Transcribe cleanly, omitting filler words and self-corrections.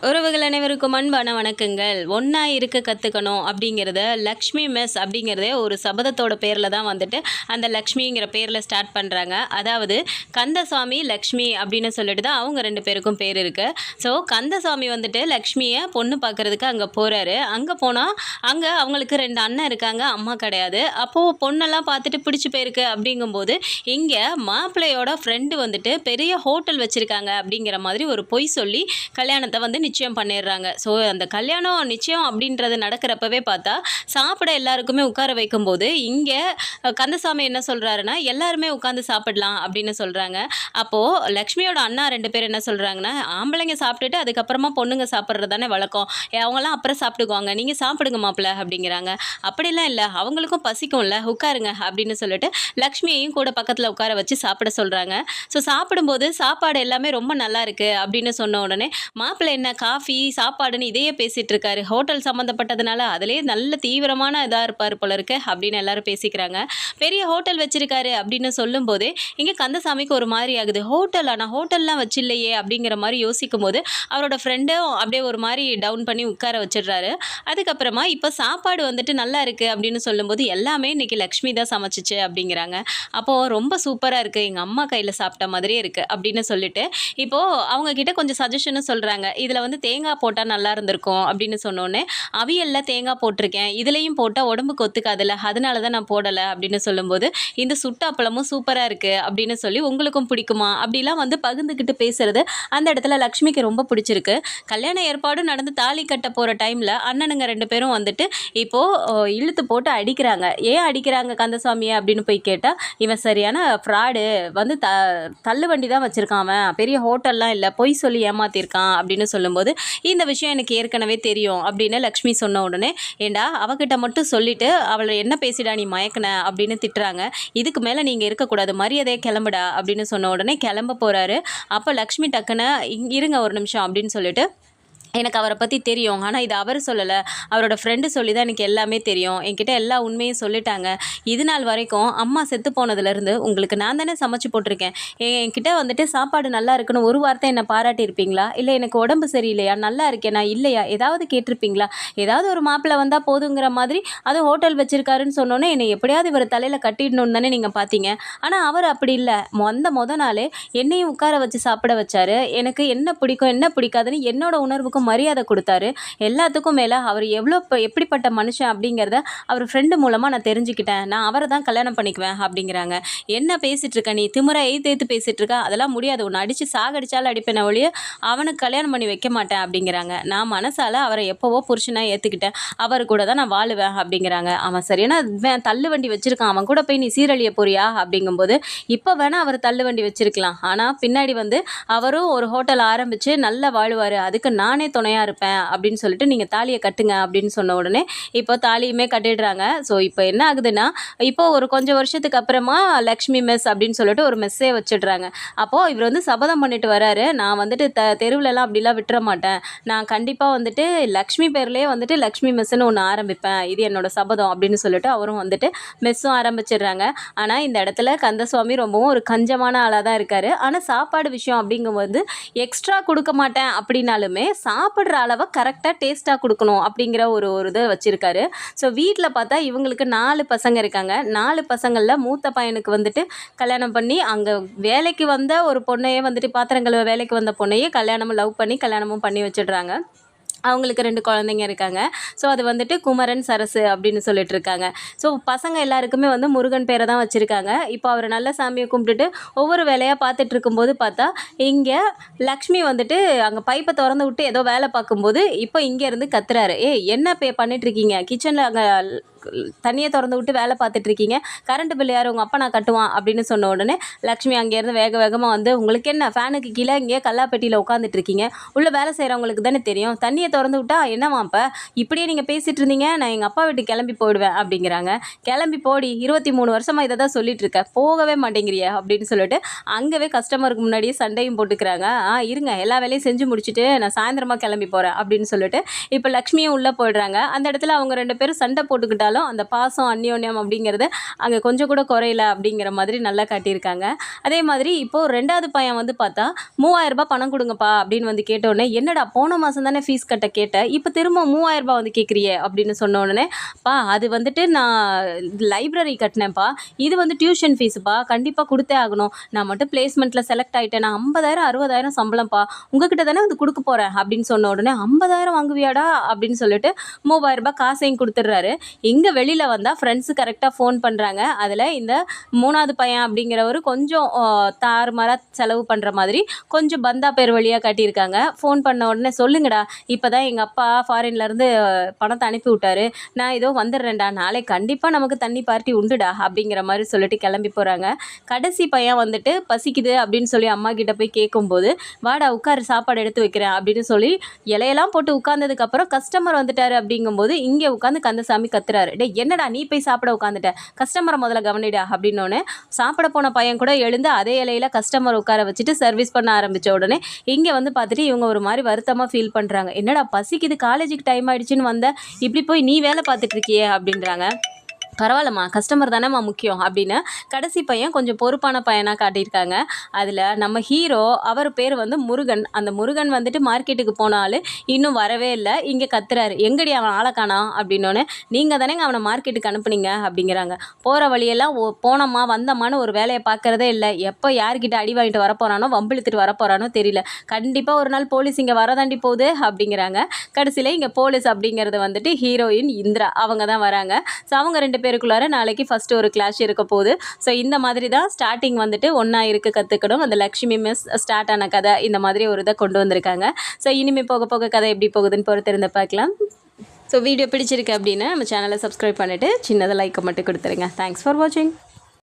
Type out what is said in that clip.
உறவுகள் அனைவருக்கும் அன்பான வணக்கங்கள். ஒன்றா இருக்க கற்றுக்கணும் அப்படிங்கிறத லக்ஷ்மி மெஸ் அப்படிங்கிறதே ஒரு சபதத்தோட பேரில் தான் வந்துட்டு அந்த லக்ஷ்மிங்கிற பேரில் ஸ்டார்ட் பண்ணுறாங்க. அதாவது கந்தசாமி லக்ஷ்மி அப்படின்னு சொல்லிட்டு தான் அவங்க ரெண்டு பேருக்கும் பேர் இருக்குது. ஸோ கந்தசாமி வந்துட்டு லக்ஷ்மியை பொண்ணு பார்க்குறதுக்கு அங்கே போகிறாரு. அங்கே போனால் அங்கே அவங்களுக்கு ரெண்டு அண்ணன் இருக்காங்க, அம்மா கிடையாது. அப்போது பொண்ணெல்லாம் பார்த்துட்டு பிடிச்சி போயிருக்கு. அப்படிங்கும்போது இங்கே மாப்பிள்ளையோட ஃப்ரெண்டு வந்துட்டு பெரிய ஹோட்டல் வச்சுருக்காங்க அப்படிங்கிற மாதிரி ஒரு பொய் சொல்லி கல்யாணத்தை வந்து நிச்சயம் பண்ணிடுறாங்க. ஸோ அந்த கல்யாணம் நிச்சயம் அப்படின்றது நடக்கிறப்பவே பார்த்தா சாப்பிட எல்லாருக்குமே உட்கார வைக்கும்போது இங்கே கந்தசாமி என்ன சொல்கிறாருன்னா, எல்லாருமே உட்காந்து சாப்பிடலாம் அப்படின்னு சொல்கிறாங்க. அப்போது லக்ஷ்மியோட அண்ணா ரெண்டு பேர் என்ன சொல்கிறாங்கன்னா, ஆம்பளைங்க சாப்பிட்டுட்டு அதுக்கப்புறமா பொண்ணுங்க சாப்பிட்றது தானே வழக்கம், அவங்களாம் அப்புறம் சாப்பிட்டுக்குவாங்க, நீங்கள் சாப்பிடுங்க மாப்பிள்ள அப்படிங்கிறாங்க. அப்படிலாம் இல்லை, அவங்களுக்கும் பசிக்கும்ல, உட்காருங்க அப்படின்னு சொல்லிட்டு லக்ஷ்மியையும் கூட பக்கத்தில் உட்கார வச்சு சாப்பிட சொல்கிறாங்க. ஸோ சாப்பிடும்போது சாப்பாடு எல்லாமே ரொம்ப நல்லா இருக்குது அப்படின்னு சொன்ன உடனே மாப்பிள்ளை என்ன காஃபி சாப்பாடுன்னு இதையே பேசிகிட்டு இருக்காரு, ஹோட்டல் சம்மந்தப்பட்டதுனால அதிலே நல்ல தீவிரமான இதாக இருப்பார் போல இருக்கு அப்படின்னு எல்லாரும் பேசிக்கிறாங்க. பெரிய ஹோட்டல் வச்சுருக்காரு அப்படின்னு சொல்லும்போதே இங்கே கந்தசாமிக்கு ஒரு மாதிரி ஆகுது. ஹோட்டல் ஆனால் ஹோட்டல்லாம் வச்சில்லையே அப்படிங்கிற மாதிரி யோசிக்கும் போது அவரோட ஃப்ரெண்டும் அப்படியே ஒரு மாதிரி டவுன் பண்ணி உட்கார வச்சிடுறாரு. அதுக்கப்புறமா இப்போ சாப்பாடு வந்துட்டு நல்லா இருக்குது அப்படின்னு சொல்லும்போது எல்லாமே இன்றைக்கி லக்ஷ்மி தான் சமைச்சிச்சு அப்படிங்கிறாங்க. அப்போது ரொம்ப சூப்பராக இருக்குது, எங்கள் அம்மா கையில் சாப்பிட்ட மாதிரியே இருக்குது அப்படின்னு சொல்லிட்டு இப்போது அவங்கக்கிட்ட கொஞ்சம் சஜஷனும் சொல்கிறாங்க. இதில் வந்து தேங்காய் போட்டால் நல்லா இருந்திருக்கும் அப்படின்னு சொன்னோன்னே, அவியலில் தேங்காய் போட்டிருக்கேன், இதுலேயும் போட்டால் உடம்புக்கு ஒத்துக்காதில்ல, அதனால தான் நான் போடலை அப்படின்னு சொல்லும்போது, இந்த சுட்ட அப்பளமும் சூப்பராக இருக்குது அப்படின்னு சொல்லி உங்களுக்கும் பிடிக்குமா அப்படிலாம் வந்து பகிர்ந்துக்கிட்டு பேசுகிறது அந்த இடத்துல லக்ஷ்மிக்கு ரொம்ப பிடிச்சிருக்கு. கல்யாண ஏற்பாடும் நடந்து தாலி கட்ட போகிற டைமில் அண்ணனுங்க ரெண்டு பேரும் வந்துட்டு இப்போது இழுத்து போட்டு அடிக்கிறாங்க. ஏன் அடிக்கிறாங்க கந்தசாமியை அப்படின்னு போய் கேட்டால், இவன் சரியான ஃப்ராடு, வந்து தள்ளு வண்டி தான் வச்சுருக்கான், அவன் பெரிய ஹோட்டல்லாம் இல்லை, பொய் சொல்லி ஏமாத்திருக்கான் அப்படின்னு சொல்லும்போது, இந்த விஷயம் எனக்கு ஏற்கனவே தெரியும் அப்படின்னு லக்ஷ்மி சொன்ன உடனே, ஏண்டா அவகிட்ட மட்டும் சொல்லிவிட்டு அவளை என்ன பேசிடா நீ மயக்கின அப்படின்னு திட்டுறாங்க. இதுக்கு மேலே நீங்கள் இருக்கக்கூடாது, மரியாதையை கிளம்புடா அப்படின்னு சொன்ன உடனே கிளம்ப போகிறாரு. அப்போ லக்ஷ்மி டக்குன்னு இருங்க ஒரு நிமிஷம் அப்படின்னு சொல்லிட்டு, எனக்கு அவரை பற்றி தெரியும், ஆனால் இது அவர் சொல்லலை, அவரோட ஃப்ரெண்டு சொல்லி தான் எனக்கு எல்லாமே தெரியும், என்கிட்ட எல்லா உண்மையும் சொல்லிட்டாங்க, இது நாள் வரைக்கும் அம்மா செத்து போனதுலேருந்து உங்களுக்கு நான் தானே சமைச்சு போட்டிருக்கேன், என்கிட்ட வந்துட்டு சாப்பாடு நல்லா இருக்குன்னு ஒரு வார்த்தை என்னை பாராட்டியிருப்பீங்களா, இல்லை எனக்கு உடம்பு சரியில்லையா, நல்லா இருக்கேனா இல்லையா, ஏதாவது கேட்டிருப்பீங்களா, ஏதாவது ஒரு மாப்பிள்ளை வந்தால் போதுங்கிற மாதிரி அது ஹோட்டல் வச்சுருக்காருன்னு சொன்னோன்னே என்னை எப்படியாவது இவர் தலையில் கட்டிடணும்னு தானே நீங்கள் பார்த்தீங்க. ஆனால் அவர் அப்படி இல்லை, மொத நாளே என்னையும் உட்கார வச்சு சாப்பிட வச்சாரு, எனக்கு என்ன பிடிக்கும் என்ன பிடிக்காதுன்னு என்னோட உணர்வுக்கும் மரியாதை கொடுத்தாரு. எல்லாத்துக்கும் மேலே அவர் எப்படிப்பட்ட மனுஷன் அப்படிங்கிறத அவர் ஃப்ரெண்டு மூலமாக நான் தெரிஞ்சுக்கிட்டேன், நான் அவரை தான் கல்யாணம் பண்ணிக்குவேன் அப்படிங்கிறாங்க. என்ன பேசிகிட்டு இருக்க நீ, திமுறை எய்த்து பேசிகிட்டு இருக்க, அதெல்லாம் முடியாது, உன்னை அடித்து சாகடிச்சாலும் அடிப்பேன் ஒழிய அவனுக்கு கல்யாணம் பண்ணி வைக்க மாட்டேன் அப்படிங்கிறாங்க. நான் மனசால் அவரை எப்போவோ புருஷனாக ஏற்றுக்கிட்டேன், அவர் கூட தான் நான் வாழுவேன் அப்படிங்கிறாங்க. அவன் சரியான தள்ளு வண்டி வச்சுருக்கான், அவன் கூட போய் நீ சீரழிய போறியா அப்படிங்கும்போது, இப்போ வேணால் அவர் தள்ளு வண்டி வச்சுருக்கலாம், ஆனால் பின்னாடி வந்து அவரும் ஒரு ஹோட்டல் ஆரம்பித்து நல்லா வாழுவார், அதுக்கு நானே துணையாக இருப்பேன் அப்படின்னு சொல்லிட்டு நீங்கள் தாலியை கட்டுங்க அப்படின்னு சொன்ன உடனே இப்போ தாலியுமே கட்டிடுறாங்க. ஸோ இப்போ என்ன ஆகுதுன்னா, இப்போ ஒரு கொஞ்சம் வருஷத்துக்கு அப்புறமா லக்ஷ்மி மெஸ் அப்படின்னு சொல்லிட்டு ஒரு மெஸ்ஸே வச்சிடுறாங்க. அப்போது இவர் வந்து சபதம் பண்ணிட்டு வராரு, நான் வந்துட்டு தெருவுலலாம் அப்படிலாம் விட்டுற மாட்டேன், நான் கண்டிப்பாக வந்துட்டு லக்ஷ்மி பேர்லேயே வந்துட்டு லக்ஷ்மி மெஸ்ஸுன்னு ஒன்று ஆரம்பிப்பேன், இது என்னோட சபதம் அப்படின்னு சொல்லிட்டு அவரும் வந்துட்டு மெஸ்ஸும் ஆரம்பிச்சிடுறாங்க. ஆனால் இந்த இடத்துல கந்தசுவாமி ரொம்பவும் ஒரு கஞ்சமான ஆளாக தான் இருக்கார். ஆனால் சாப்பாடு விஷயம் அப்படிங்கும்போது எக்ஸ்ட்ரா கொடுக்க மாட்டேன் அப்படின்னாலுமே சாப்பிட்ற அளவை கரெக்டாக டேஸ்ட்டாக கொடுக்கணும் அப்படிங்கிற ஒரு இதை வச்சுருக்காரு. ஸோ வீட்டில் பார்த்தா இவங்களுக்கு 4 பசங்க இருக்காங்க. 4 பசங்களில் மூத்த பையனுக்கு வந்துட்டு கல்யாணம் பண்ணி அங்கே வேலைக்கு வந்த ஒரு பொண்ணையே வந்துட்டு பாத்திரங்கள் வேலைக்கு வந்த பொண்ணையே லவ் பண்ணி கல்யாணமும் பண்ணி வச்சிடுறாங்க. அவங்களுக்கு 2 குழந்தைங்க இருக்காங்க. ஸோ அது வந்துட்டு குமரன் சரசு அப்படின்னு சொல்லிட்டு இருக்காங்க. ஸோ பசங்க எல்லாருக்குமே வந்து முருகன் பேரை தான் வச்சுருக்காங்க. இப்போ அவர் நல்ல சாமியை கும்பிட்டுட்டு ஒவ்வொரு வேலையாக பார்த்துட்டு இருக்கும்போது பார்த்தா இங்கே லக்ஷ்மி வந்துட்டு அங்கே பைப்பை திறந்து விட்டு ஏதோ வேலை பார்க்கும்போது இப்போ இங்கேருந்து கத்துறாரு, என்ன பண்ணிட்டுருக்கீங்க, கிச்சனில் அங்கே தண்ணியை திறந்து விட்டு வேலை பார்த்துட்ருக்கீங்க, கரண்ட் பில் யார் உங்கள் அப்பா நான் கட்டுவான் அப்படின்னு சொன்ன உடனே லக்ஷ்மி அங்கேருந்து வேகமாக வந்து, உங்களுக்கு என்ன ஃபேனுக்கு கீழே இங்கே கல்லாப்பெட்டியில் உட்காந்துட்ருக்கீங்க, உள்ளே வேலை செய்கிறவங்களுக்கு தானே தெரியும், தண்ணியை திறந்து விட்டா என்னவா இப்போ இப்படியே நீங்கள் பேசிகிட்டு இருந்தீங்க, நான் எங்கள் அப்பா வீட்டுக்கு கிளம்பி போயிடுவேன் அப்படிங்கிறாங்க. கிளம்பி போடி, 23 வருஷமாக இதை தான் சொல்லிட்டு இருக்க, போகவே மாட்டேங்கிறிய அப்படின்னு சொல்லிட்டு அங்கேவே கஸ்டமருக்கு முன்னாடியே சண்டையும் போட்டுக்கிறாங்க. இருங்க எல்லா வேலையும் செஞ்சு முடிச்சுட்டு நான் சாயந்தரமாக கிளம்பி போகிறேன் அப்படின்னு சொல்லிட்டு இப்போ லக்ஷ்மியும் உள்ளே போயிடுறாங்க. அந்த இடத்துல அவங்க 2 பேரும் சண்டை போட்டுக்கிட்டாலும் இருந்தாலும் அந்த பாசம் அந்யோன்யம் அப்படிங்கிறது அங்கே கொஞ்சம் கூட குறையல அப்படிங்கிற மாதிரி நல்லா காட்டியிருக்காங்க. அதே மாதிரி இப்போது 2வது பையன் வந்து பார்த்தா 3000 ரூபாய் பணம் கொடுங்கப்பா அப்படின்னு வந்து கேட்டோடனே, என்னடா போன மாதம் தானே ஃபீஸ் கட்ட கேட்டேன், இப்போ திரும்ப 3000 ரூபாய் வந்து கேட்குறியே அப்படின்னு சொன்ன உடனே, பா அது வந்துட்டு நான் லைப்ரரி கட்டினேன்ப்பா, இது வந்து டியூஷன் ஃபீஸுப்பா, கண்டிப்பாக கொடுத்தே ஆகணும், நான் மட்டும் பிளேஸ்மெண்ட்டில் செலக்ட் ஆகிட்டேன், நான் 50,000 60,000 சம்பளம்ப்பா, உங்ககிட்ட தானே வந்து கொடுக்க போகிறேன் அப்படின்னு சொன்ன உடனே, 50,000 வாங்குவியாடா அப்படின்னு சொல்லிட்டு 3000 ரூபாய் காசையும் கொடுத்துட்றாரு. இங்கே வெளியில் வந்தால் ஃப்ரெண்ட்ஸு கரெக்டாக ஃபோன் பண்ணுறாங்க. அதில் இந்த 3வது பையன் அப்படிங்கிறவர் கொஞ்சம் தாறுமாறாக செலவு பண்ணுற மாதிரி கொஞ்சம் பந்தா பேர் வழியாக காட்டியிருக்காங்க. ஃபோன் பண்ண உடனே, சொல்லுங்கடா, இப்போ தான் எங்கள் அப்பா ஃபாரின்லேருந்து பணத்தை அனுப்பி விட்டாரு, நான் ஏதோ வந்துடுறேன்டா, நாளை கண்டிப்பாக நமக்கு தண்ணி பார்ட்டி உண்டுடா அப்படிங்கிற மாதிரி சொல்லிட்டு கிளம்பி போகிறாங்க. கடைசி பையன் வந்துட்டு பசிக்குது அப்படின்னு சொல்லி அம்மா கிட்ட போய் கேட்கும்போது, வாடா உட்காரு சாப்பாடு எடுத்து வைக்கிறேன் அப்படின்னு சொல்லி இலையெல்லாம் போட்டு உட்கார்ந்ததுக்கப்புறம் கஸ்டமர் வந்துட்டாரு அப்படிங்கும்போது இங்கே உட்காந்து கந்தசாமி கத்துறாரு, டே என்னடா நீ போய் சாப்பிட உட்காந்துட்ட, கஸ்டமரை முதல்ல கவனிடா அப்படின்னோடனே சாப்பிட போன பையன் கூட எழுந்து அதே இலையில கஸ்டமர் உட்கார வச்சுட்டு சர்வீஸ் பண்ண ஆரம்பித்த உடனே இங்கே வந்து பார்த்துட்டு இவங்க ஒரு மாதிரி வருத்தமாக ஃபீல் பண்ணுறாங்க. என்னடா பசிக்குது, காலேஜுக்கு டைம் ஆகிடுச்சின்னு வந்த, இப்படி போய் நீ வேலை பார்த்துட்டு இருக்கியே அப்படின்றாங்க. பரவாயில்லம்மா, கஸ்டமர் தானேம்மா முக்கியம் அப்படின்னு கடைசி பையன் கொஞ்சம் பொறுப்பான பையனாக காட்டியிருக்காங்க. அதில் நம்ம ஹீரோ, அவர் பேர் வந்து முருகன். அந்த முருகன் வந்துட்டு மார்க்கெட்டுக்கு போனாலும் இன்னும் வரவே இல்லை. இங்கே கத்துறாரு, எங்கடி அவன் ஆளை காணோம் அப்படின்னோடனே, நீங்கள் தானேங்க அவனை மார்க்கெட்டுக்கு அனுப்புனீங்க அப்படிங்கிறாங்க. போகிற வழியெல்லாம் போனோம்மா வந்தம்மான்னு ஒரு வேலையை பார்க்குறதே இல்லை, எப்போ யார்கிட்ட அடி வாங்கிட்டு வரப்போகிறானோ வம்பிழுத்துட்டு வரப்போகிறானோ தெரியல, கண்டிப்பாக ஒரு நாள் போலீஸ் இங்கே வரதாண்டி போகுது அப்படிங்கிறாங்க. கடைசியில் இங்கே போலீஸ் அப்படிங்கிறது வந்துட்டு ஹீரோயின் இந்திரா அவங்க தான் வராங்க. ஸோ அவங்க 2 பேருக்குள்ளார நாளைக்கு ஃபஸ்ட்டு ஒரு கிளாஷ் இருக்க போகுது. ஸோ இந்த மாதிரி தான் ஸ்டார்டிங் வந்துட்டு ஒன்றா இருக்க கற்றுக்கணும், அந்த லக்ஷ்மி மிஸ் ஸ்டார்ட் ஆன கதை இந்த மாதிரி ஒரு இதை கொண்டு வந்திருக்காங்க. ஸோ இனிமேல் போக போக கதை எப்படி போகுதுன்னு பொறுத்திருந்து பார்க்கலாம். ஸோ வீடியோ பிடிச்சிருக்கு அப்படின்னா நம்ம சேனலை சப்ஸ்கிரைப் பண்ணிவிட்டு சின்னதாக லைக்கை மட்டும் கொடுத்துருங்க. தேங்க்ஸ் ஃபார் வாட்சிங்.